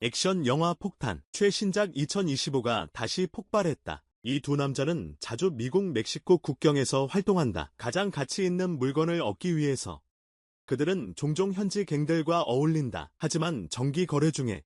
액션 영화 폭탄, 최신작 2025가 다시 폭발했다. 이 두 남자는 자주 미국 멕시코 국경에서 활동한다. 가장 가치 있는 물건을 얻기 위해서. 그들은 종종 현지 갱들과 어울린다. 하지만 정기 거래 중에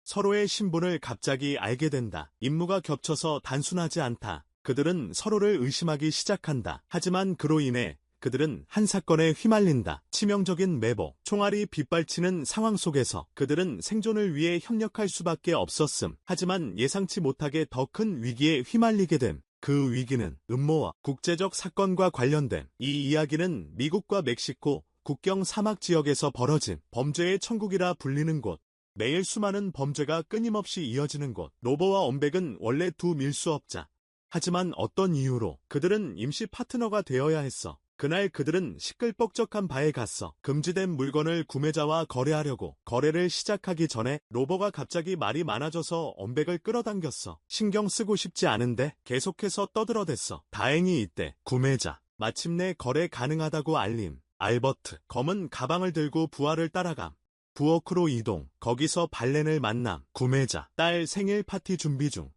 서로의 신분을 갑자기 알게 된다. 임무가 겹쳐서 단순하지 않다. 그들은 서로를 의심하기 시작한다. 하지만 그로 인해 그들은 한 사건에 휘말린다. 치명적인 매복, 총알이 빗발치는 상황 속에서 그들은 생존을 위해 협력할 수밖에 없었음. 하지만 예상치 못하게 더 큰 위기에 휘말리게 됨. 그 위기는 음모와 국제적 사건과 관련된 이 이야기는 미국과 멕시코 국경 사막 지역에서 벌어진 범죄의 천국이라 불리는 곳. 매일 수많은 범죄가 끊임없이 이어지는 곳. 로버와 엄백은 원래 두 밀수업자. 하지만 어떤 이유로 그들은 임시 파트너가 되어야 했어. 그날 그들은 시끌벅적한 바에 갔어. 금지된 물건을 구매자와 거래하려고. 거래를 시작하기 전에 로버가 갑자기 말이 많아져서 엄백을 끌어당겼어. 신경 쓰고 싶지 않은데 계속해서 떠들어댔어. 다행히 이때 구매자. 마침내 거래 가능하다고 알림. 알버트. 검은 가방을 들고 부하를 따라감. 부엌으로 이동. 거기서 발렌을 만남. 구매자. 딸 생일 파티 준비 중.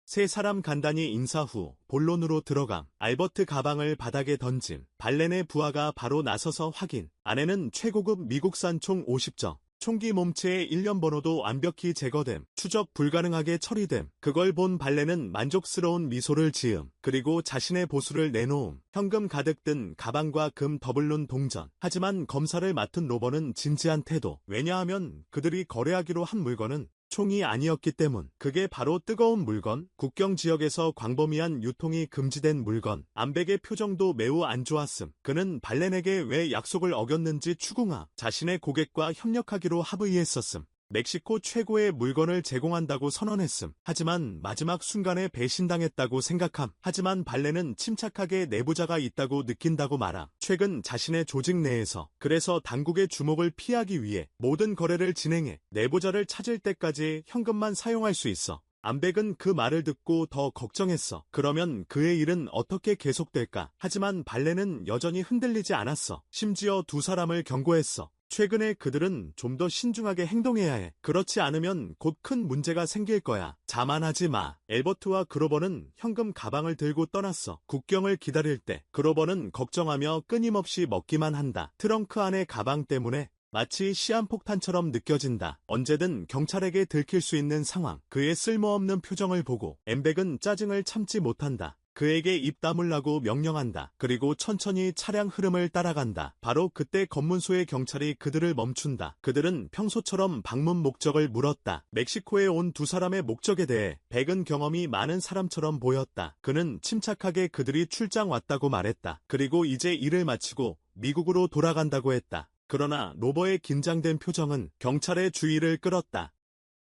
세 사람 간단히 인사 후 본론으로 들어감. 알버트 가방을 바닥에 던짐. 발렌의 부하가 바로 나서서 확인. 안에는 최고급 미국산 총 50정. 총기 몸체의 일련 번호도 완벽히 제거됨. 추적 불가능하게 처리됨. 그걸 본 발렌은 만족스러운 미소를 지음. 그리고 자신의 보수를 내놓음. 현금 가득 든 가방과 금 더블룬 동전. 하지만 검사를 맡은 로버는 진지한 태도. 왜냐하면 그들이 거래하기로 한 물건은 총이 아니었기 때문. 그게 바로 뜨거운 물건, 국경 지역에서 광범위한 유통이 금지된 물건. 암백의 표정도 매우 안 좋았음. 그는 발렌에게 왜 약속을 어겼는지 추궁하. 자신의 고객과 협력하기로 합의했었음. 멕시코 최고의 물건을 제공한다고 선언했음. 하지만 마지막 순간에 배신당했다고 생각함. 하지만 발렌은 침착하게 내부자가 있다고 느낀다고 말함. 최근 자신의 조직 내에서. 그래서 당국의 주목을 피하기 위해 모든 거래를 진행해 내부자를 찾을 때까지 현금만 사용할 수 있어. 암백은 그 말을 듣고 더 걱정했어. 그러면 그의 일은 어떻게 계속될까? 하지만 발렌은 여전히 흔들리지 않았어. 심지어 두 사람을 경고했어. 최근에 그들은 좀 더 신중하게 행동해야 해. 그렇지 않으면 곧 큰 문제가 생길 거야. 자만하지 마. 엘버트와 그로버는 현금 가방을 들고 떠났어. 국경을 기다릴 때 그로버는 걱정하며 끊임없이 먹기만 한다. 트렁크 안의 가방 때문에 마치 시한폭탄처럼 느껴진다. 언제든 경찰에게 들킬 수 있는 상황. 그의 쓸모없는 표정을 보고 엠백은 짜증을 참지 못한다. 그에게 입 다물라고 명령한다. 그리고 천천히 차량 흐름을 따라간다. 바로 그때 검문소의 경찰이 그들을 멈춘다. 그들은 평소처럼 방문 목적을 물었다. 멕시코에 온 두 사람의 목적에 대해 백은 경험이 많은 사람처럼 보였다. 그는 침착하게 그들이 출장 왔다고 말했다. 그리고 이제 일을 마치고 미국으로 돌아간다고 했다. 그러나 로버의 긴장된 표정은 경찰의 주의를 끌었다.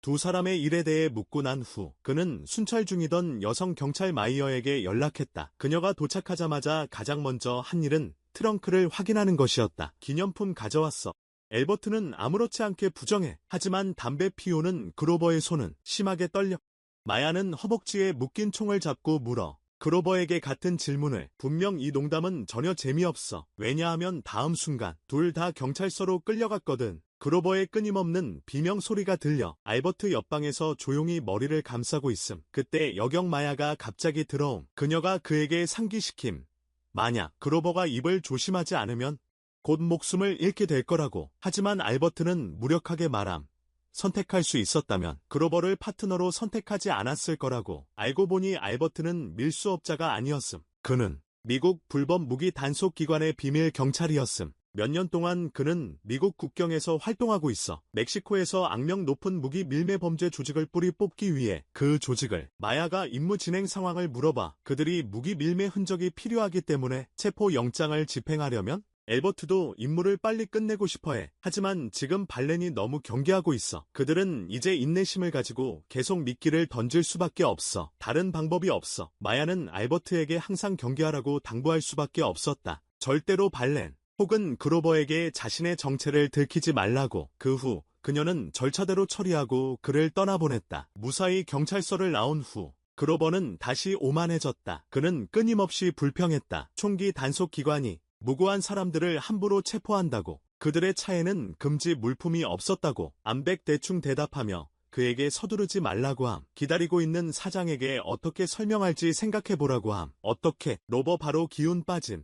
두 사람의 일에 대해 묻고 난 후 그는 순찰 중이던 여성 경찰 마이어에게 연락했다. 그녀가 도착하자마자 가장 먼저 한 일은 트렁크를 확인하는 것이었다. 기념품 가져왔어. 엘버트는 아무렇지 않게 부정해. 하지만 담배 피우는 그로버의 손은 심하게 떨려. 마야는 허벅지에 묶인 총을 잡고 물어. 그로버에게 같은 질문을. 분명 이 농담은 전혀 재미없어. 왜냐하면 다음 순간 둘 다 경찰서로 끌려갔거든. 그로버의 끊임없는 비명 소리가 들려. 알버트 옆방에서 조용히 머리를 감싸고 있음. 그때 여경 마야가 갑자기 들어옴. 그녀가 그에게 상기시킴. 만약 그로버가 입을 조심하지 않으면 곧 목숨을 잃게 될 거라고. 하지만 알버트는 무력하게 말함. 선택할 수 있었다면 그로버를 파트너로 선택하지 않았을 거라고. 알고 보니 알버트는 밀수업자가 아니었음. 그는 미국 불법 무기 단속 기관의 비밀 경찰이었음. 몇 년 동안 그는 미국 국경에서 활동하고 있어. 멕시코에서 악명 높은 무기 밀매 범죄 조직을 뿌리 뽑기 위해 그 조직을. 마야가 임무 진행 상황을 물어봐. 그들이 무기 밀매 흔적이 필요하기 때문에 체포 영장을 집행하려면 엘버트도 임무를 빨리 끝내고 싶어해. 하지만 지금 발렌이 너무 경계하고 있어. 그들은 이제 인내심을 가지고 계속 미끼를 던질 수밖에 없어. 다른 방법이 없어. 마야는 알버트에게 항상 경계하라고 당부할 수밖에 없었다. 절대로 발렌 혹은 그로버에게 자신의 정체를 들키지 말라고. 그 후 그녀는 절차대로 처리하고 그를 떠나보냈다. 무사히 경찰서를 나온 후 그로버는 다시 오만해졌다. 그는 끊임없이 불평했다. 총기 단속 기관이 무고한 사람들을 함부로 체포한다고. 그들의 차에는 금지 물품이 없었다고. 암백 대충 대답하며 그에게 서두르지 말라고 함. 기다리고 있는 사장에게 어떻게 설명할지 생각해보라고 함. 어떻게? 로버 바로 기운 빠짐.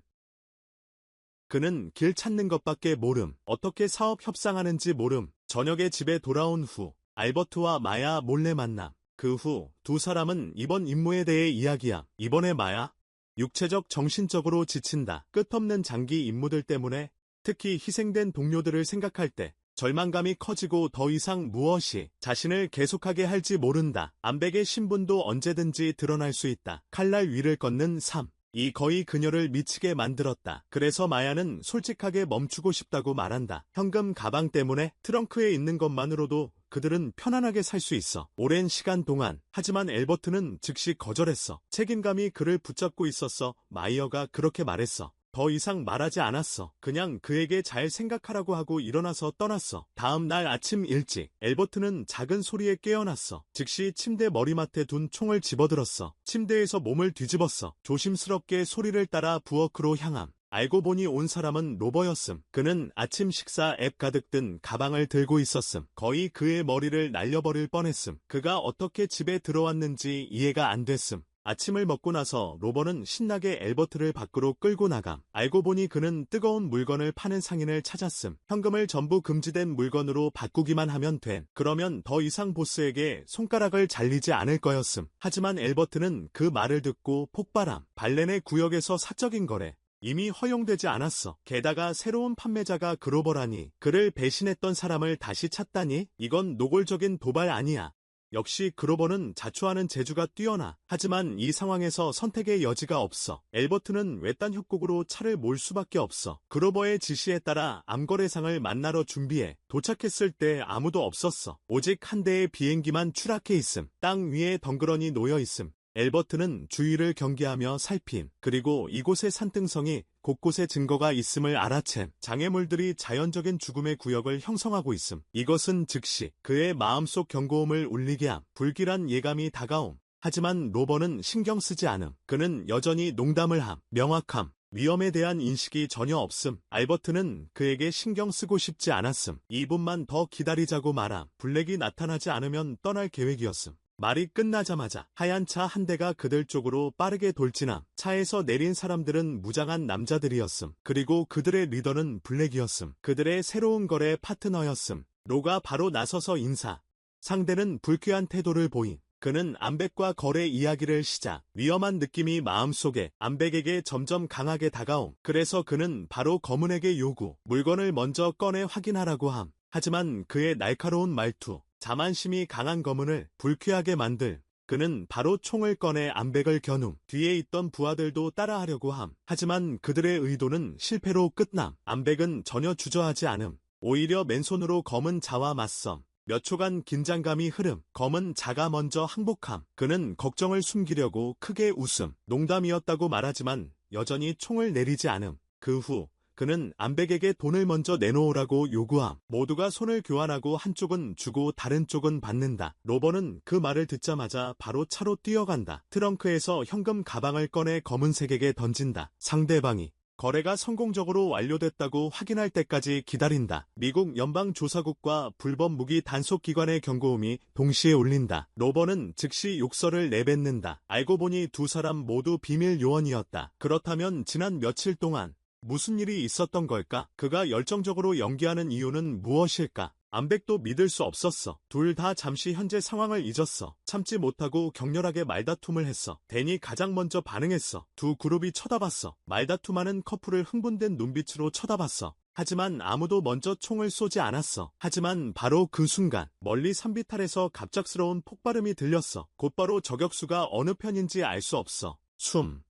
그는 길 찾는 것밖에 모름. 어떻게 사업 협상하는지 모름. 저녁에 집에 돌아온 후 알버트와 마야 몰래 만남. 그 후 두 사람은 이번 임무에 대해 이야기함. 이번에 마야 육체적 정신적으로 지친다. 끝없는 장기 임무들 때문에 특히 희생된 동료들을 생각할 때 절망감이 커지고 더 이상 무엇이 자신을 계속하게 할지 모른다. 암백의 신분도 언제든지 드러날 수 있다. 칼날 위를 걷는 삶. 이 거의 그녀를 미치게 만들었다. 그래서 마야는 솔직하게 멈추고 싶다고 말한다. 현금 가방 때문에 트렁크에 있는 것만으로도 그들은 편안하게 살 수 있어. 오랜 시간 동안. 하지만 엘버트는 즉시 거절했어. 책임감이 그를 붙잡고 있었어. 마이어가 그렇게 말했어. 더 이상 말하지 않았어. 그냥 그에게 잘 생각하라고 하고 일어나서 떠났어. 다음 날 아침 일찍 엘버트는 작은 소리에 깨어났어. 즉시 침대 머리맡에 둔 총을 집어들었어. 침대에서 몸을 뒤집었어. 조심스럽게 소리를 따라 부엌으로 향함. 알고 보니 온 사람은 로버였음. 그는 아침 식사 앱 가득 든 가방을 들고 있었음. 거의 그의 머리를 날려버릴 뻔했음. 그가 어떻게 집에 들어왔는지 이해가 안 됐음. 아침을 먹고 나서 로버는 신나게 엘버트를 밖으로 끌고 나감. 알고 보니 그는 뜨거운 물건을 파는 상인을 찾았음. 현금을 전부 금지된 물건으로 바꾸기만 하면 됨. 그러면 더 이상 보스에게 손가락을 잘리지 않을 거였음. 하지만 엘버트는 그 말을 듣고 폭발함. 발렌의 구역에서 사적인 거래. 이미 허용되지 않았어. 게다가 새로운 판매자가 그로버라니. 그를 배신했던 사람을 다시 찾다니? 이건 노골적인 도발 아니야. 역시 그로버는 자초하는 재주가 뛰어나. 하지만 이 상황에서 선택의 여지가 없어. 엘버트는 외딴 협곡으로 차를 몰 수밖에 없어. 그로버의 지시에 따라 암거래상을 만나러 준비해. 도착했을 때 아무도 없었어. 오직 한 대의 비행기만 추락해 있음. 땅 위에 덩그러니 놓여 있음. 엘버트는 주위를 경계하며 살핌. 그리고 이곳의 산등성이 곳곳에 증거가 있음을 알아챈. 장애물들이 자연적인 죽음의 구역을 형성하고 있음. 이것은 즉시 그의 마음속 경고음을 울리게 함. 불길한 예감이 다가옴. 하지만 로버는 신경 쓰지 않음. 그는 여전히 농담을 함. 명확함. 위험에 대한 인식이 전혀 없음. 알버트는 그에게 신경 쓰고 싶지 않았음. 2분만 더 기다리자고 말함. 블랙이 나타나지 않으면 떠날 계획이었음. 말이 끝나자마자 하얀 차 한 대가 그들 쪽으로 빠르게 돌진함. 차에서 내린 사람들은 무장한 남자들이었음. 그리고 그들의 리더는 블랙이었음. 그들의 새로운 거래 파트너였음. 로가 바로 나서서 인사. 상대는 불쾌한 태도를 보임. 그는 암백과 거래 이야기를 시작. 위험한 느낌이 마음속에 암백에게 점점 강하게 다가옴. 그래서 그는 바로 검은에게 요구. 물건을 먼저 꺼내 확인하라고 함. 하지만 그의 날카로운 말투. 자만심이 강한 검은을 불쾌하게 만들. 그는 바로 총을 꺼내 암백을 겨눔. 뒤에 있던 부하들도 따라하려고 함. 하지만 그들의 의도는 실패로 끝남. 암백은 전혀 주저하지 않음. 오히려 맨손으로 검은 자와 맞섬. 몇 초간 긴장감이 흐름. 검은 자가 먼저 항복함. 그는 걱정을 숨기려고 크게 웃음. 농담이었다고 말하지만 여전히 총을 내리지 않음. 그 후 그는 암백에게 돈을 먼저 내놓으라고 요구함. 모두가 손을 교환하고 한쪽은 주고 다른 쪽은 받는다. 로버는 그 말을 듣자마자 바로 차로 뛰어간다. 트렁크에서 현금 가방을 꺼내 검은색에게 던진다. 상대방이 거래가 성공적으로 완료됐다고 확인할 때까지 기다린다. 미국 연방조사국과 불법 무기 단속기관의 경고음이 동시에 울린다. 로버는 즉시 욕설을 내뱉는다. 알고 보니 두 사람 모두 비밀 요원이었다. 그렇다면 지난 며칠 동안 무슨 일이 있었던 걸까? 그가 열정적으로 연기하는 이유는 무엇일까? 암백도 믿을 수 없었어. 둘 다 잠시 현재 상황을 잊었어. 참지 못하고 격렬하게 말다툼을 했어. 댄이 가장 먼저 반응했어. 두 그룹이 쳐다봤어. 말다툼하는 커플을 흥분된 눈빛으로 쳐다봤어. 하지만 아무도 먼저 총을 쏘지 않았어. 하지만 바로 그 순간 멀리 산비탈에서 갑작스러운 폭발음이 들렸어. 곧바로 저격수가 어느 편인지 알 수 없어.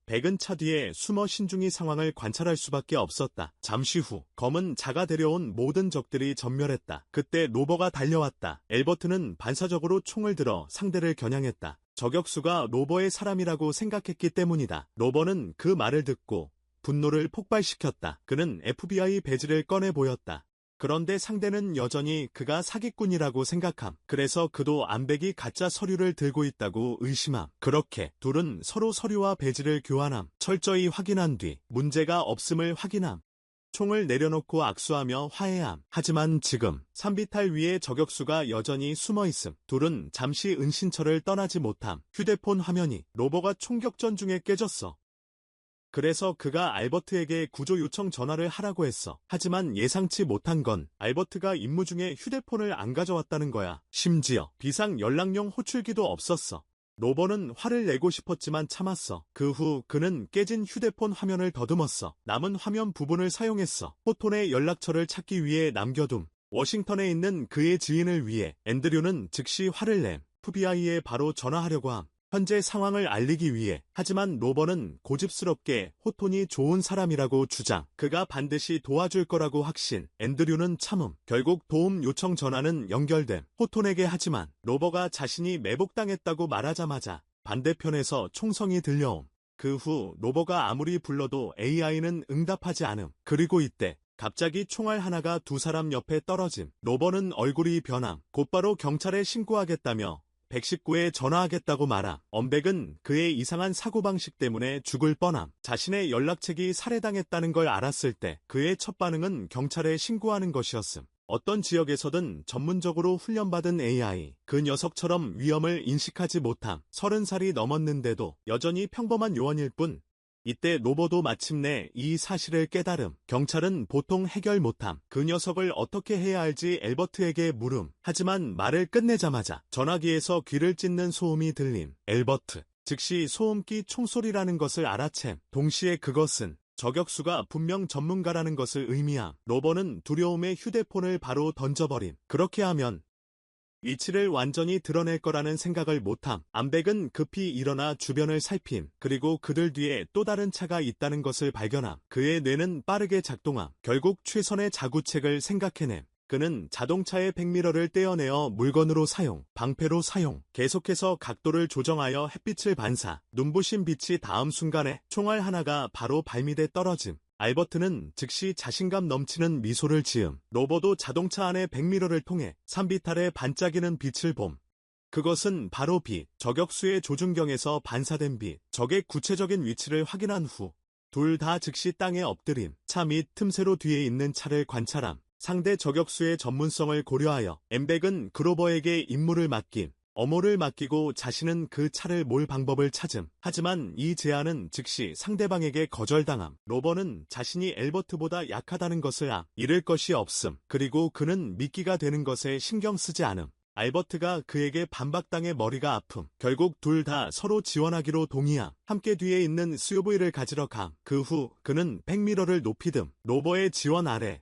백은 차 뒤에 숨어 신중히 상황을 관찰할 수밖에 없었다. 잠시 후 검은 자가 데려온 모든 적들이 전멸했다. 그때 로버가 달려왔다. 엘버트는 반사적으로 총을 들어 상대를 겨냥했다. 저격수가 로버의 사람이라고 생각했기 때문이다. 로버는 그 말을 듣고 분노를 폭발시켰다. 그는 FBI 배지를 꺼내 보였다. 그런데 상대는 여전히 그가 사기꾼이라고 생각함. 그래서 그도 암백이 가짜 서류를 들고 있다고 의심함. 그렇게 둘은 서로 서류와 배지를 교환함. 철저히 확인한 뒤 문제가 없음을 확인함. 총을 내려놓고 악수하며 화해함. 하지만 지금 산비탈 위에 저격수가 여전히 숨어있음. 둘은 잠시 은신처를 떠나지 못함. 휴대폰 화면이 로버가 총격전 중에 깨졌어. 그래서 그가 알버트에게 구조 요청 전화를 하라고 했어. 하지만 예상치 못한 건 알버트가 임무 중에 휴대폰을 안 가져왔다는 거야. 심지어 비상 연락용 호출기도 없었어. 로버는 화를 내고 싶었지만 참았어. 그 후 그는 깨진 휴대폰 화면을 더듬었어. 남은 화면 부분을 사용했어. 포톤의 연락처를 찾기 위해 남겨둠. 워싱턴에 있는 그의 지인을 위해 앤드류는 즉시 화를 냄. FBI에 바로 전화하려고 함. 현재 상황을 알리기 위해. 하지만 로버는 고집스럽게 호톤이 좋은 사람이라고 주장. 그가 반드시 도와줄 거라고 확신. 앤드류는 참음. 결국 도움 요청 전화는 연결됨. 호톤에게. 하지만 로버가 자신이 매복당했다고 말하자마자 반대편에서 총성이 들려옴. 그 후 로버가 아무리 불러도 AI는 응답하지 않음. 그리고 이때 갑자기 총알 하나가 두 사람 옆에 떨어짐. 로버는 얼굴이 변함. 곧바로 경찰에 신고하겠다며 119에 전화하겠다고 말함. 엄백은 그의 이상한 사고방식 때문에 죽을 뻔함. 자신의 연락책이 살해당했다는 걸 알았을 때 그의 첫 반응은 경찰에 신고하는 것이었음. 어떤 지역에서든 전문적으로 훈련받은 AI. 그 녀석처럼 위험을 인식하지 못함. 30살이 넘었는데도 여전히 평범한 요원일 뿐. 이때 로버도 마침내 이 사실을 깨달음. 경찰은 보통 해결 못함. 그 녀석을 어떻게 해야 할지 엘버트에게 물음. 하지만 말을 끝내자마자 전화기에서 귀를 찢는 소음이 들림. 엘버트. 즉시 소음기 총소리라는 것을 알아챔. 동시에 그것은 저격수가 분명 전문가라는 것을 의미함. 로버는 두려움에 휴대폰을 바로 던져버림. 그렇게 하면 위치를 완전히 드러낼 거라는 생각을 못함. 암백은 급히 일어나 주변을 살핌. 그리고 그들 뒤에 또 다른 차가 있다는 것을 발견함. 그의 뇌는 빠르게 작동함. 결국 최선의 자구책을 생각해냄. 그는 자동차의 백미러를 떼어내어 물건으로 사용, 방패로 사용, 계속해서 각도를 조정하여 햇빛을 반사. 눈부신 빛이 다음 순간에 총알 하나가 바로 발밑에 떨어짐. 알버트는 즉시 자신감 넘치는 미소를 지음. 로버도 자동차 안의 백미러를 통해 산비탈에 반짝이는 빛을 봄. 그것은 바로 빛, 저격수의 조준경에서 반사된 빛. 적의 구체적인 위치를 확인한 후 둘 다 즉시 땅에 엎드림. 차 밑 틈새로 뒤에 있는 차를 관찰함. 상대 저격수의 전문성을 고려하여 엠백은 그로버에게 임무를 맡김. 어모를 맡기고 자신은 그 차를 몰 방법을 찾음. 하지만 이 제안은 즉시 상대방에게 거절당함. 로버는 자신이 엘버트보다 약하다는 것을 잃을 것이 없음. 그리고 그는 미끼가 되는 것에 신경 쓰지 않음. 알버트가 그에게 반박당해 머리가 아픔. 결국 둘 다 서로 지원하기로 동의함. 함께 뒤에 있는 SUV를 가지러 감. 그 후 그는 백미러를 높이 듦. 로버의 지원 아래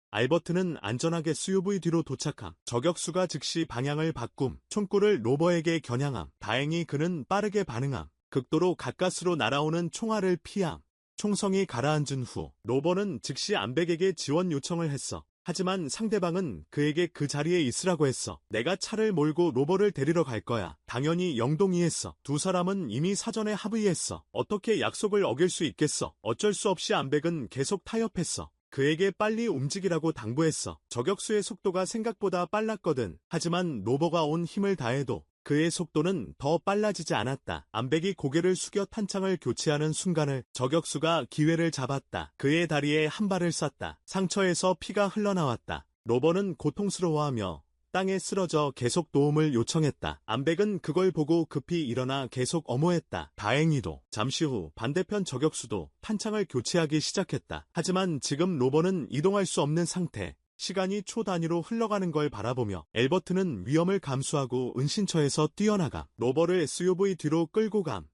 알버트는 안전하게 SUV 뒤로 도착함. 저격수가 즉시 방향을 바꿈. 총구를 로버에게 겨냥함. 다행히 그는 빠르게 반응함. 극도로 가까스로 날아오는 총알을 피함. 총성이 가라앉은 후 로버는 즉시 암백에게 지원 요청을 했어. 하지만 상대방은 그에게 그 자리에 있으라고 했어. 내가 차를 몰고 로버를 데리러 갈 거야. 당연히 영동이했어. 두 사람은 이미 사전에 합의했어. 어떻게 약속을 어길 수 있겠어. 어쩔 수 없이 암백은 계속 타협했어. 그에게 빨리 움직이라고 당부했어. 저격수의 속도가 생각보다 빨랐거든. 하지만 로버가 온 힘을 다해도 그의 속도는 더 빨라지지 않았다. 암백이 고개를 숙여 탄창을 교체하는 순간을 저격수가 기회를 잡았다. 그의 다리에 한 발을 쐈다. 상처에서 피가 흘러나왔다. 로버는 고통스러워하며 땅에 쓰러져 계속 도움을 요청했다. 암백은 그걸 보고 급히 일어나 계속 엄호했다. 다행히도 잠시 후 반대편 저격수도 탄창을 교체하기 시작했다. 하지만 지금 로버는 이동할 수 없는 상태. 시간이 초 단위로 흘러가는 걸 바라보며 엘버트는 위험을 감수하고 은신처에서 뛰어나가 로버를 SUV 뒤로 끌고 감.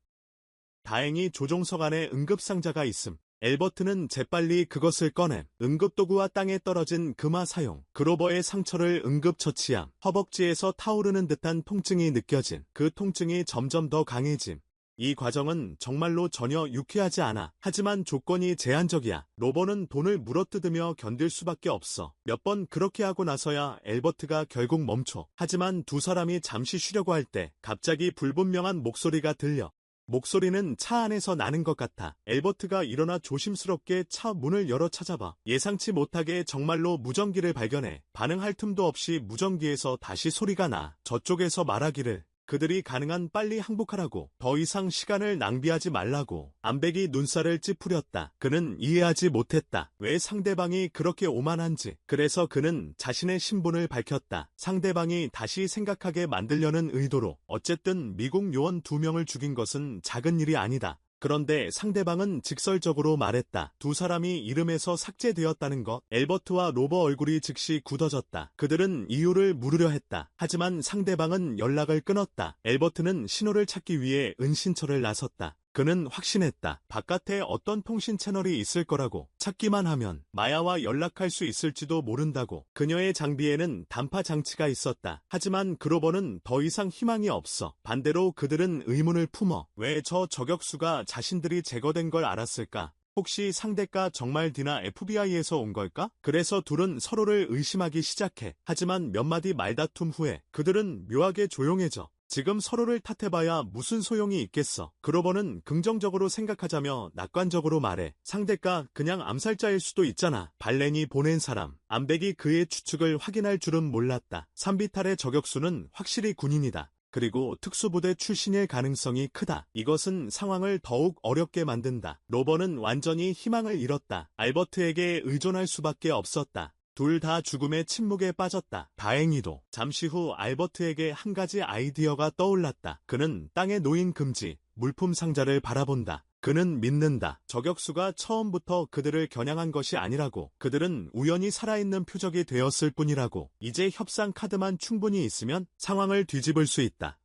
다행히 조종석 안에 응급상자가 있음. 엘버트는 재빨리 그것을 꺼냄. 응급도구와 땅에 떨어진 금화 사용. 그로버의 상처를 응급처치함. 허벅지에서 타오르는 듯한 통증이 느껴진. 그 통증이 점점 더 강해짐. 이 과정은 정말로 전혀 유쾌하지 않아. 하지만 조건이 제한적이야. 로버는 돈을 물어뜯으며 견딜 수밖에 없어. 몇 번 그렇게 하고 나서야 엘버트가 결국 멈춰. 하지만 두 사람이 잠시 쉬려고 할 때 갑자기 불분명한 목소리가 들려. 목소리는 차 안에서 나는 것 같아. 엘버트가 일어나 조심스럽게 차 문을 열어 찾아봐. 예상치 못하게 정말로 무전기를 발견해. 반응할 틈도 없이 무전기에서 다시 소리가 나. 저쪽에서 말하기를 그들이 가능한 빨리 항복하라고, 더 이상 시간을 낭비하지 말라고. 안백이 눈살을 찌푸렸다. 그는 이해하지 못했다. 왜 상대방이 그렇게 오만한지. 그래서 그는 자신의 신분을 밝혔다. 상대방이 다시 생각하게 만들려는 의도로. 어쨌든 미국 요원 2명을 죽인 것은 작은 일이 아니다. 그런데 상대방은 직설적으로 말했다. 두 사람이 이름에서 삭제되었다는 것. 엘버트와 로버 얼굴이 즉시 굳어졌다. 그들은 이유를 물으려 했다. 하지만 상대방은 연락을 끊었다. 엘버트는 신호를 찾기 위해 은신처를 나섰다. 그는 확신했다. 바깥에 어떤 통신 채널이 있을 거라고. 찾기만 하면 마야와 연락할 수 있을지도 모른다고. 그녀의 장비에는 단파 장치가 있었다. 하지만 그로버는 더 이상 희망이 없어. 반대로 그들은 의문을 품어. 왜 저 저격수가 자신들이 제거된 걸 알았을까? 혹시 상대가 정말 디나 FBI에서 온 걸까? 그래서 둘은 서로를 의심하기 시작해. 하지만 몇 마디 말다툼 후에 그들은 묘하게 조용해져. 지금 서로를 탓해봐야 무슨 소용이 있겠어. 그로버는 긍정적으로 생각하자며 낙관적으로 말해. 상대가 그냥 암살자일 수도 있잖아. 발렌이 보낸 사람. 안백이 그의 추측을 확인할 줄은 몰랐다. 산비탈의 저격수는 확실히 군인이다. 그리고 특수부대 출신일 가능성이 크다. 이것은 상황을 더욱 어렵게 만든다. 로버는 완전히 희망을 잃었다. 알버트에게 의존할 수밖에 없었다. 둘 다 죽음의 침묵에 빠졌다. 다행히도 잠시 후 알버트에게 한 가지 아이디어가 떠올랐다. 그는 땅에 놓인 금지, 물품 상자를 바라본다. 그는 믿는다. 저격수가 처음부터 그들을 겨냥한 것이 아니라고. 그들은 우연히 살아있는 표적이 되었을 뿐이라고. 이제 협상 카드만 충분히 있으면 상황을 뒤집을 수 있다.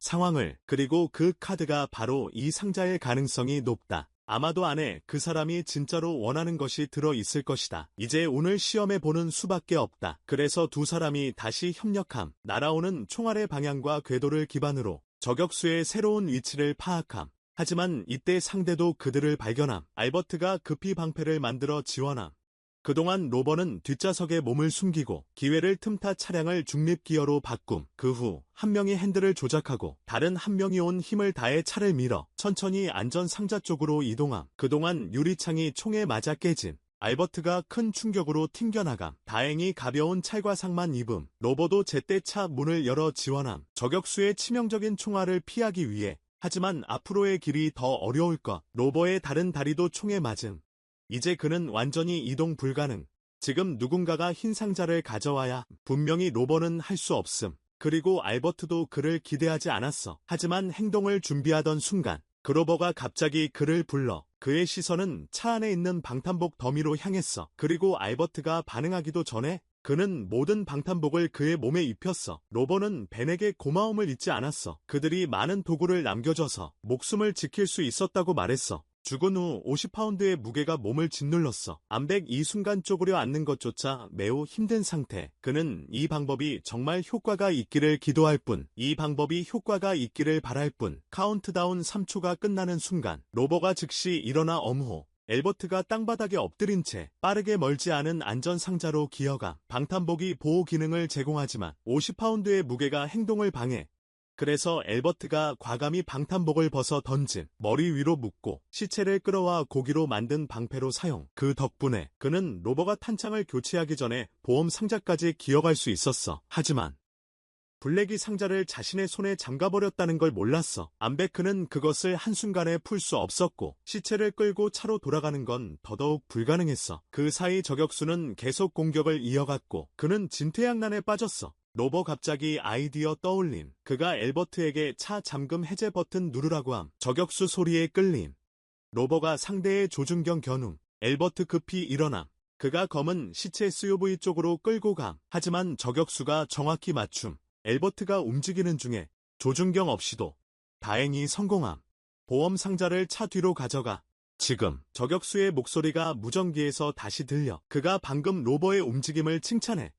그리고 그 카드가 바로 이 상자일 가능성이 높다. 아마도 안에 그 사람이 진짜로 원하는 것이 들어있을 것이다. 이제 오늘 시험해보는 수밖에 없다. 그래서 두 사람이 다시 협력함. 날아오는 총알의 방향과 궤도를 기반으로 저격수의 새로운 위치를 파악함. 하지만 이때 상대도 그들을 발견함. 알버트가 급히 방패를 만들어 지원함. 그동안 로버는 뒷좌석에 몸을 숨기고 기회를 틈타 차량을 중립기어로 바꿈. 그 후 한 명이 핸들을 조작하고 다른 한 명이 온 힘을 다해 차를 밀어 천천히 안전상자 쪽으로 이동함. 그동안 유리창이 총에 맞아 깨짐. 알버트가 큰 충격으로 튕겨나감. 다행히 가벼운 찰과상만 입음. 로버도 제때 차 문을 열어 지원함. 저격수의 치명적인 총알을 피하기 위해. 하지만 앞으로의 길이 더 어려울 것. 로버의 다른 다리도 총에 맞음. 이제 그는 완전히 이동 불가능. 지금 누군가가 흰 상자를 가져와야. 분명히 로버는 할 수 없음. 그리고 알버트도 그를 기대하지 않았어. 하지만 행동을 준비하던 순간 그로버가 갑자기 그를 불러. 그의 시선은 차 안에 있는 방탄복 더미로 향했어. 그리고 알버트가 반응하기도 전에 그는 모든 방탄복을 그의 몸에 입혔어. 로버는 벤에게 고마움을 잊지 않았어. 그들이 많은 도구를 남겨줘서 목숨을 지킬 수 있었다고 말했어. 죽은 후 50파운드의 무게가 몸을 짓눌렀어. 안백 이 순간 쪼그려 앉는 것조차 매우 힘든 상태. 그는 이 방법이 정말 효과가 있기를 기도할 뿐, 이 방법이 효과가 있기를 바랄 뿐. 카운트다운 3초가 끝나는 순간 로버가 즉시 일어나 엄호. 엘버트가 땅바닥에 엎드린 채 빠르게 멀지 않은 안전상자로 기어가. 방탄복이 보호 기능을 제공하지만 50파운드의 무게가 행동을 방해. 그래서 엘버트가 과감히 방탄복을 벗어 던짐. 머리 위로 묶고 시체를 끌어와 고기로 만든 방패로 사용. 그 덕분에 그는 로버가 탄창을 교체하기 전에 보험 상자까지 기어갈 수 있었어. 하지만 블랙이 상자를 자신의 손에 잠가버렸다는 걸 몰랐어. 안베크는 그것을 한순간에 풀 수 없었고 시체를 끌고 차로 돌아가는 건 더더욱 불가능했어. 그 사이 저격수는 계속 공격을 이어갔고 그는 진퇴양난에 빠졌어. 로버 갑자기 아이디어 떠올림. 그가 엘버트에게 차 잠금 해제 버튼 누르라고 함. 저격수 소리에 끌림. 로버가 상대의 조준경 겨눔. 엘버트 급히 일어남. 그가 검은 시체 SUV 쪽으로 끌고 감. 하지만 저격수가 정확히 맞춤. 엘버트가 움직이는 중에 조준경 없이도 다행히 성공함. 보험 상자를 차 뒤로 가져가. 지금 저격수의 목소리가 무전기에서 다시 들려. 그가 방금 로버의 움직임을 칭찬해.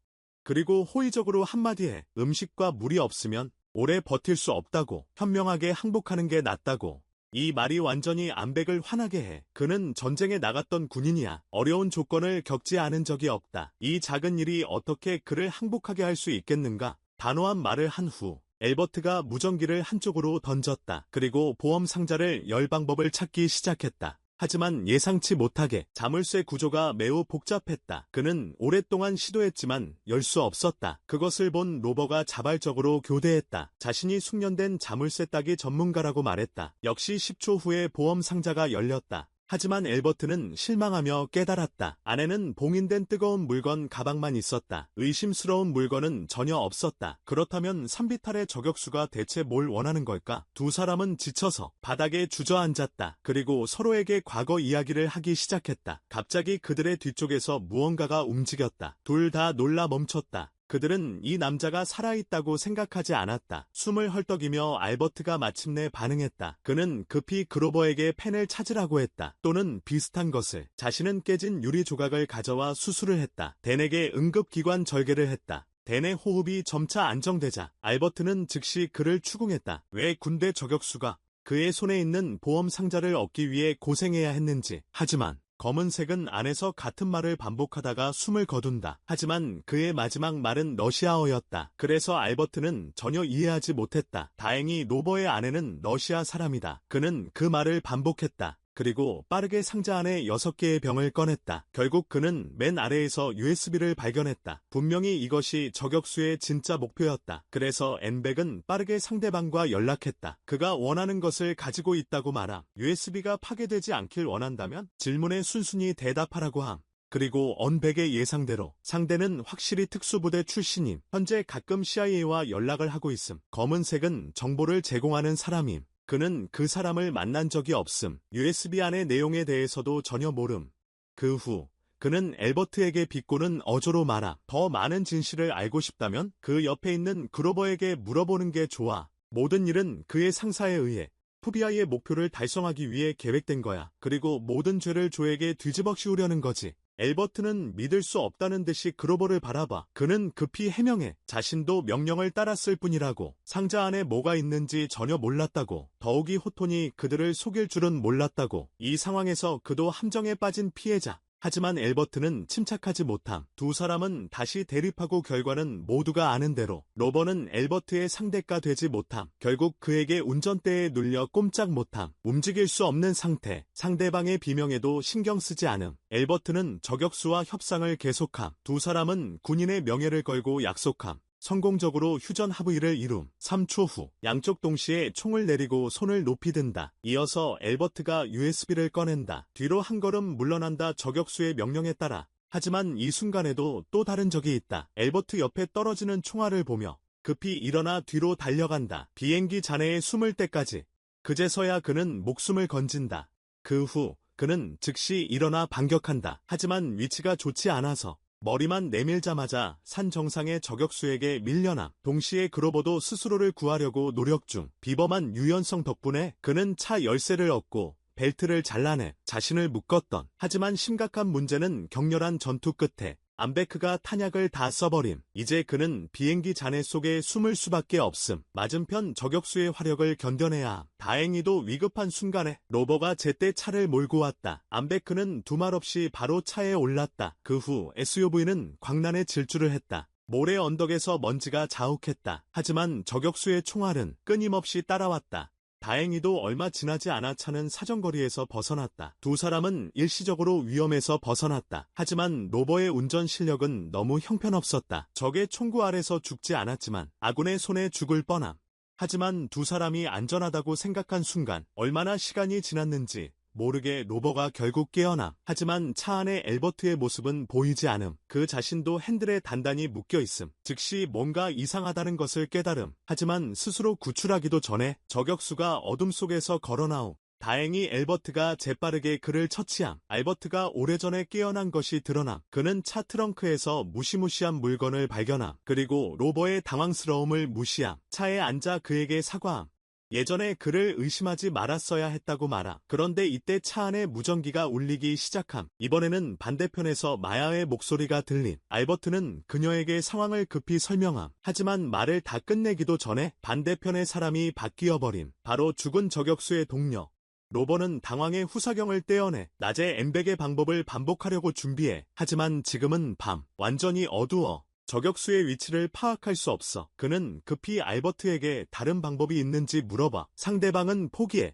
그리고 호의적으로 한마디에 음식과 물이 없으면 오래 버틸 수 없다고. 현명하게 항복하는 게 낫다고. 이 말이 완전히 안백을 화나게 해. 그는 전쟁에 나갔던 군인이야. 어려운 조건을 겪지 않은 적이 없다. 이 작은 일이 어떻게 그를 항복하게 할 수 있겠는가? 단호한 말을 한 후 엘버트가 무전기를 한쪽으로 던졌다. 그리고 보험 상자를 열 방법을 찾기 시작했다. 하지만 예상치 못하게 자물쇠 구조가 매우 복잡했다. 그는 오랫동안 시도했지만 열 수 없었다. 그것을 본 로버가 자발적으로 교대했다. 자신이 숙련된 자물쇠 따기 전문가라고 말했다. 역시 10초 후에 보험 상자가 열렸다. 하지만 엘버트는 실망하며 깨달았다. 안에는 봉인된 뜨거운 물건 가방만 있었다. 의심스러운 물건은 전혀 없었다. 그렇다면 산비탈의 저격수가 대체 뭘 원하는 걸까? 두 사람은 지쳐서 바닥에 주저앉았다. 그리고 서로에게 과거 이야기를 하기 시작했다. 갑자기 그들의 뒤쪽에서 무언가가 움직였다. 둘 다 놀라 멈췄다. 그들은 이 남자가 살아있다고 생각하지 않았다. 숨을 헐떡이며 알버트가 마침내 반응했다. 그는 급히 그로버에게 펜을 찾으라고 했다. 또는 비슷한 것을. 자신은 깨진 유리 조각을 가져와 수술을 했다. 댄에게 응급기관 절개를 했다. 댄의 호흡이 점차 안정되자 알버트는 즉시 그를 추궁했다. 왜 군대 저격수가 그의 손에 있는 보험 상자를 얻기 위해 고생해야 했는지. 하지만 검은색은 안에서 같은 말을 반복하다가 숨을 거둔다. 하지만 그의 마지막 말은 러시아어였다. 그래서 알버트는 전혀 이해하지 못했다. 다행히 로버의 아내는 러시아 사람이다. 그는 그 말을 반복했다. 그리고 빠르게 상자 안에 6개의 병을 꺼냈다. 결국 그는 맨 아래에서 USB를 발견했다. 분명히 이것이 저격수의 진짜 목표였다. 그래서 앤백은 빠르게 상대방과 연락했다. 그가 원하는 것을 가지고 있다고 말함. USB가 파괴되지 않길 원한다면 질문에 순순히 대답하라고 함. 그리고 언백의 예상대로 상대는 확실히 특수부대 출신임. 현재 가끔 CIA와 연락을 하고 있음. 검은색은 정보를 제공하는 사람임. 그는 그 사람을 만난 적이 없음. USB 안의 내용에 대해서도 전혀 모름. 그 후 그는 엘버트에게 비꼬는 어조로 말함. 더 많은 진실을 알고 싶다면 그 옆에 있는 그로버에게 물어보는 게 좋아. 모든 일은 그의 상사에 의해 FBI의 목표를 달성하기 위해 계획된 거야. 그리고 모든 죄를 조에게 뒤집어 씌우려는 거지. 엘버트는 믿을 수 없다는 듯이 그로버를 바라봐. 그는 급히 해명해. 자신도 명령을 따랐을 뿐이라고. 상자 안에 뭐가 있는지 전혀 몰랐다고. 더욱이 호톤이 그들을 속일 줄은 몰랐다고. 이 상황에서 그도 함정에 빠진 피해자. 하지만 엘버트는 침착하지 못함. 두 사람은 다시 대립하고 결과는 모두가 아는 대로 로버는 엘버트의 상대가 되지 못함. 결국 그에게 운전대에 눌려 꼼짝 못함. 움직일 수 없는 상태. 상대방의 비명에도 신경 쓰지 않음. 엘버트는 저격수와 협상을 계속함. 두 사람은 군인의 명예를 걸고 약속함. 성공적으로 휴전 합의를 이룸. 3초 후 양쪽 동시에 총을 내리고 손을 높이 든다. 이어서 엘버트가 USB를 꺼낸다. 뒤로 한 걸음 물러난다. 저격수의 명령에 따라. 하지만 이 순간에도 또 다른 적이 있다. 엘버트 옆에 떨어지는 총알을 보며 급히 일어나 뒤로 달려간다. 비행기 잔해에 숨을 때까지. 그제서야 그는 목숨을 건진다. 그 후 그는 즉시 일어나 반격한다. 하지만 위치가 좋지 않아서 머리만 내밀자마자 산 정상의 저격수에게 밀려남. 동시에 그로버도 스스로를 구하려고 노력 중. 비범한 유연성 덕분에 그는 차 열쇠를 얻고 벨트를 잘라내 자신을 묶었던. 하지만 심각한 문제는 격렬한 전투 끝에 암베크가 탄약을 다 써버림. 이제 그는 비행기 잔해 속에 숨을 수밖에 없음. 맞은편 저격수의 화력을 견뎌내야 함. 다행히도 위급한 순간에 로버가 제때 차를 몰고 왔다. 암베크는 두말 없이 바로 차에 올랐다. 그 후 SUV는 광란에 질주를 했다. 모래 언덕에서 먼지가 자욱했다. 하지만 저격수의 총알은 끊임없이 따라왔다. 다행히도 얼마 지나지 않아 차는 사정거리에서 벗어났다. 두 사람은 일시적으로 위험에서 벗어났다. 하지만 로버의 운전 실력은 너무 형편없었다. 적의 총구 아래서 죽지 않았지만 아군의 손에 죽을 뻔함. 하지만 두 사람이 안전하다고 생각한 순간 얼마나 시간이 지났는지 모르게 로버가 결국 깨어남. 하지만 차 안의 엘버트의 모습은 보이지 않음. 그 자신도 핸들에 단단히 묶여있음. 즉시 뭔가 이상하다는 것을 깨달음. 하지만 스스로 구출하기도 전에 저격수가 어둠 속에서 걸어나옴. 다행히 엘버트가 재빠르게 그를 처치함. 알버트가 오래전에 깨어난 것이 드러남. 그는 차 트렁크에서 무시무시한 물건을 발견함. 그리고 로버의 당황스러움을 무시함. 차에 앉아 그에게 사과함. 예전에 그를 의심하지 말았어야 했다고 말함. 그런데 이때 차 안에 무전기가 울리기 시작함. 이번에는 반대편에서 마야의 목소리가 들림. 알버트는 그녀에게 상황을 급히 설명함. 하지만 말을 다 끝내기도 전에 반대편의 사람이 바뀌어버림. 바로 죽은 저격수의 동료. 로버는 당황해 후사경을 떼어내 낮에 엠백의 방법을 반복하려고 준비해. 하지만 지금은 밤. 완전히 어두워. 저격수의 위치를 파악할 수 없어. 그는 급히 알버트에게 다른 방법이 있는지 물어봐. 상대방은 포기해.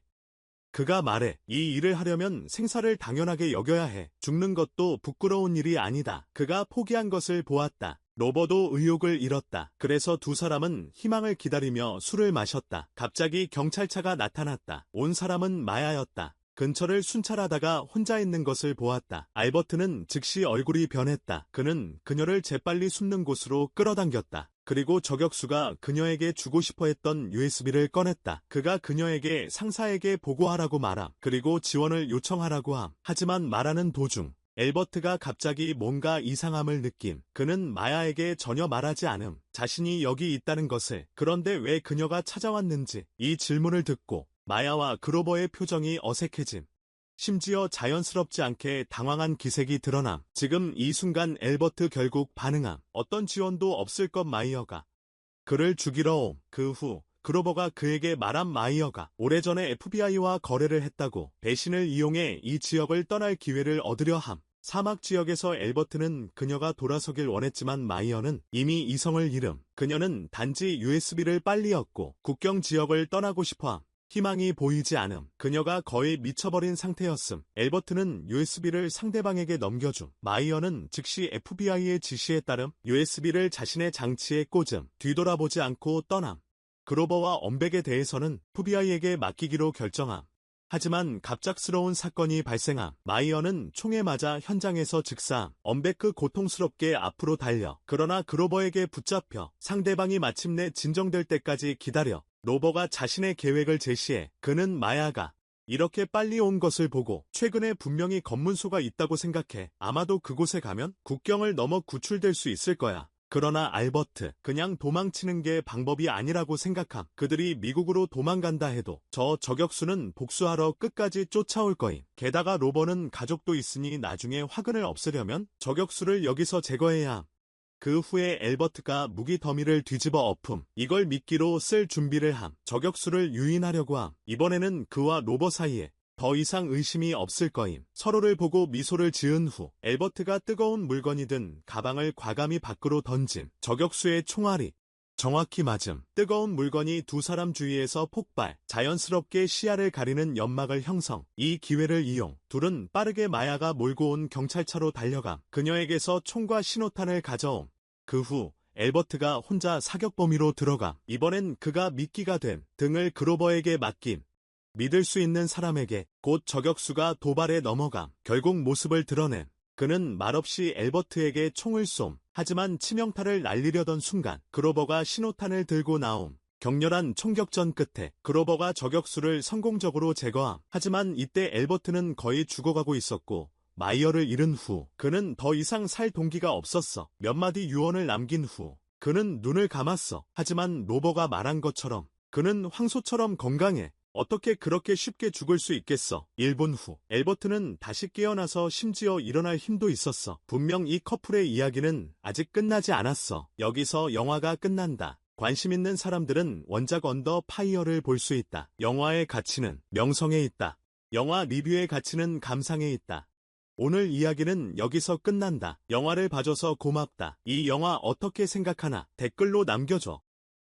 그가 말해. 이 일을 하려면 생사를 당연하게 여겨야 해. 죽는 것도 부끄러운 일이 아니다. 그가 포기한 것을 보았다. 로버도 의욕을 잃었다. 그래서 두 사람은 희망을 기다리며 술을 마셨다. 갑자기 경찰차가 나타났다. 온 사람은 마야였다. 근처를 순찰하다가 혼자 있는 것을 보았다. 알버트는 즉시 얼굴이 변했다. 그는 그녀를 재빨리 숨는 곳으로 끌어당겼다. 그리고 저격수가 그녀에게 주고 싶어 했던 USB를 꺼냈다. 그가 그녀에게 상사에게 보고하라고 말함. 그리고 지원을 요청하라고 함. 하지만 말하는 도중 엘버트가 갑자기 뭔가 이상함을 느낌. 그는 마야에게 전혀 말하지 않음. 자신이 여기 있다는 것을. 그런데 왜 그녀가 찾아왔는지. 이 질문을 듣고 마야와 그로버의 표정이 어색해짐. 심지어 자연스럽지 않게 당황한 기색이 드러남. 지금 이 순간 엘버트 결국 반응함. 어떤 지원도 없을 것 마이어가 그를 죽이러 옴. 그 후 그로버가 그에게 말한 마이어가 오래전에 FBI와 거래를 했다고 배신을 이용해 이 지역을 떠날 기회를 얻으려 함. 사막 지역에서 엘버트는 그녀가 돌아서길 원했지만 마이어는 이미 이성을 잃음. 그녀는 단지 USB를 빨리 얻고 국경 지역을 떠나고 싶어함. 희망이 보이지 않음. 그녀가 거의 미쳐버린 상태였음. 엘버트는 USB를 상대방에게 넘겨줌. 마이어는 즉시 FBI의 지시에 따름 USB를 자신의 장치에 꽂음. 뒤돌아보지 않고 떠남. 그로버와 엄백에 대해서는 FBI에게 맡기기로 결정함. 하지만 갑작스러운 사건이 발생함. 마이어는 총에 맞아 현장에서 즉사함. 엄베크 고통스럽게 앞으로 달려. 그러나 그로버에게 붙잡혀 상대방이 마침내 진정될 때까지 기다려. 로버가 자신의 계획을 제시해. 그는 마야가 이렇게 빨리 온 것을 보고 최근에 분명히 검문소가 있다고 생각해. 아마도 그곳에 가면 국경을 넘어 구출될 수 있을 거야. 그러나 알버트, 그냥 도망치는 게 방법이 아니라고 생각함. 그들이 미국으로 도망간다 해도 저 저격수는 복수하러 끝까지 쫓아올 거임. 게다가 로버는 가족도 있으니 나중에 화근을 없애려면 저격수를 여기서 제거해야 함. 그 후에 엘버트가 무기 더미를 뒤집어 엎음. 이걸 미끼로 쓸 준비를 함. 저격수를 유인하려고 함. 이번에는 그와 로버 사이에 더 이상 의심이 없을 거임. 서로를 보고 미소를 지은 후 엘버트가 뜨거운 물건이 든 가방을 과감히 밖으로 던짐. 저격수의 총알이 정확히 맞음. 뜨거운 물건이 두 사람 주위에서 폭발. 자연스럽게 시야를 가리는 연막을 형성. 이 기회를 이용 둘은 빠르게 마야가 몰고 온 경찰차로 달려감. 그녀에게서 총과 신호탄을 가져옴. 그 후 엘버트가 혼자 사격 범위로 들어감. 이번엔 그가 미끼가 된 등을 그로버에게 맡김. 믿을 수 있는 사람에게 곧 저격수가 도발에 넘어감. 결국 모습을 드러냄. 그는 말없이 엘버트에게 총을 쏨. 하지만 치명타를 날리려던 순간 그로버가 신호탄을 들고 나옴. 격렬한 총격전 끝에 그로버가 저격수를 성공적으로 제거함. 하지만 이때 엘버트는 거의 죽어가고 있었고 마이어를 잃은 후 그는 더 이상 살 동기가 없었어. 몇 마디 유언을 남긴 후 그는 눈을 감았어. 하지만 로버가 말한 것처럼 그는 황소처럼 건강해. 어떻게 그렇게 쉽게 죽을 수 있겠어. 1분 후 엘버트는 다시 깨어나서 심지어 일어날 힘도 있었어. 분명 이 커플의 이야기는 아직 끝나지 않았어. 여기서 영화가 끝난다. 관심 있는 사람들은 원작 언더 파이어를 볼 수 있다. 영화의 가치는 명성에 있다. 영화 리뷰의 가치는 감상에 있다. 오늘 이야기는 여기서 끝난다. 영화를 봐줘서 고맙다. 이 영화 어떻게 생각하나 댓글로 남겨줘.